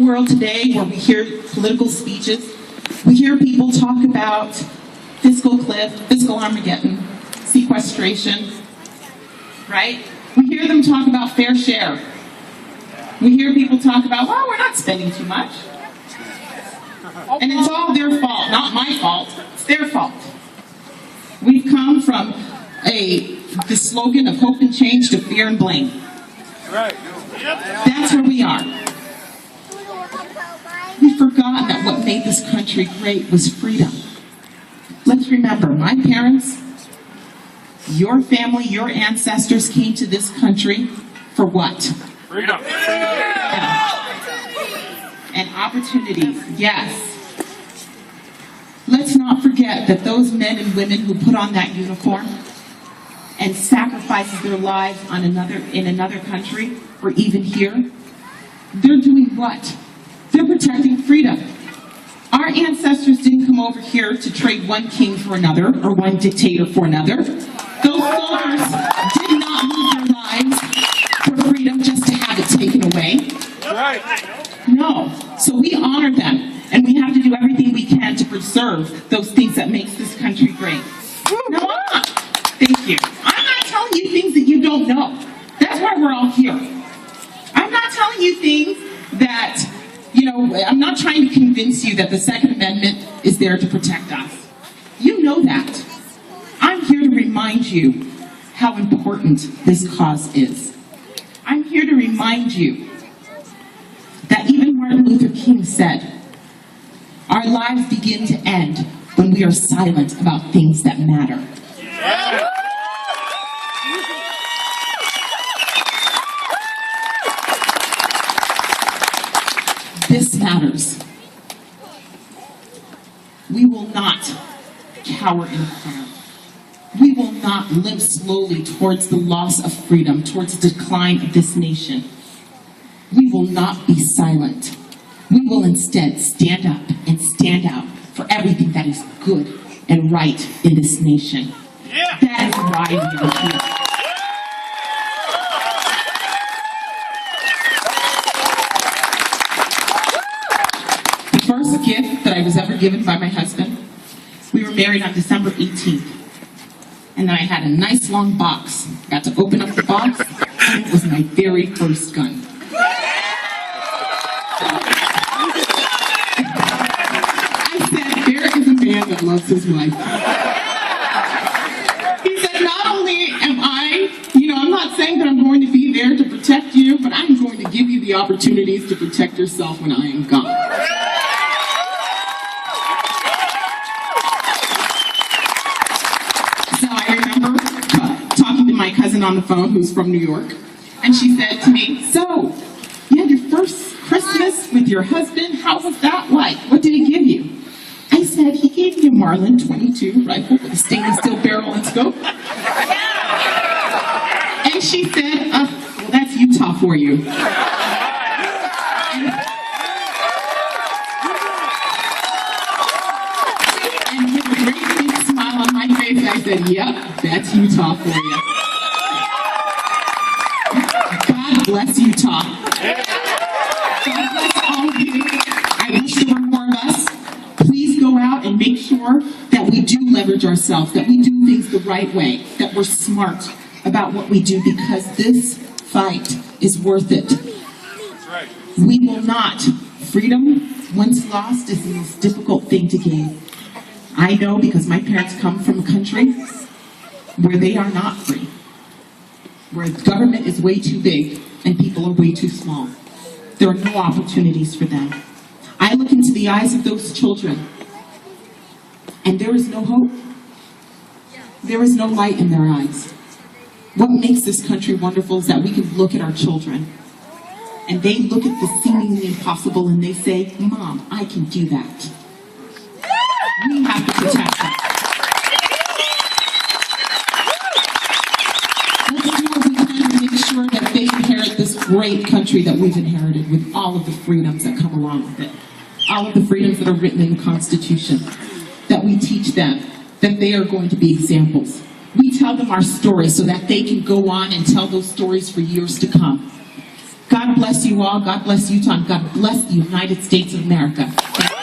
world today where we hear political speeches, we hear people talk about fiscal cliff, fiscal Armageddon, sequestration, right? We hear them talk about fair share. We hear people talk about, well, we're not spending too much. And it's all their fault, not my fault. It's their fault. We've come from the slogan of hope and change to fear and blame. Right. That's where we are. We've forgotten that what made this country great was freedom. Let's remember, my parents, your family, your ancestors came to this country for what? Freedom. And opportunities, yes. Let's not forget that those men and women who put on that uniform and sacrificed their lives in another country, or even here, they're doing what? They're protecting freedom. Our ancestors didn't come over here to trade one king for another, or one dictator for another. Those soldiers did not lose their lives for freedom just to have it taken away. Right. No. So we honor them, and we have to do everything we can to preserve those things that makes this country great. No, I'm not. Thank you. I'm not telling you things that you don't know. That's why we're all here. I'm not telling you things that, I'm not trying to convince you that the Second Amendment is there to protect us. You know that. I'm here to remind you how important this cause is. I'm here to remind you that even Martin Luther King said, our lives begin to end when we are silent about things that matter. This matters. We will not cower in fear. We will not limp slowly towards the loss of freedom, towards the decline of this nation. We will not be silent. We will instead stand up and stand out for everything that is good and right in this nation. That is why we are here. The first gift that I was ever given by my husband, we were married on December 18th. And then I had a nice long box. Got to open up the box, and it was my very first gun. I said, there is a man that loves his wife. He said, not only am I'm not saying that I'm going to be there to protect you, but I'm going to give you the opportunities to protect yourself when I am gone. My cousin on the phone who's from New York, and she said to me, so you had your first Christmas with your husband, how was that like? What did he give you? I said, he gave me a Marlin 22 rifle with a stainless steel barrel and scope. And she said, well, that's Utah for you. And with a great big smile on my face, I said, yep, that's Utah for you. God bless Utah. God bless all of you. I wish there were more of us. Please go out and make sure that we do leverage ourselves, that we do things the right way, that we're smart about what we do, because this fight is worth it. We will not. Freedom, once lost, is the most difficult thing to gain. I know because my parents come from a country where they are not free, where government is way too big and people are way too small. There are no opportunities for them. I look into the eyes of those children, and there is no hope. There is no light in their eyes. What makes this country wonderful is that we can look at our children, and they look at the seemingly impossible and they say, Mom, I can do that. We have to protect them. Let's do what we can to make sure that they inherit this great country that we've inherited, with all of the freedoms that come along with it. All of the freedoms that are written in the Constitution. That we teach them, that they are going to be examples. We tell them our stories so that they can go on and tell those stories for years to come. God bless you all. God bless Utah. And God bless the United States of America. Thank you.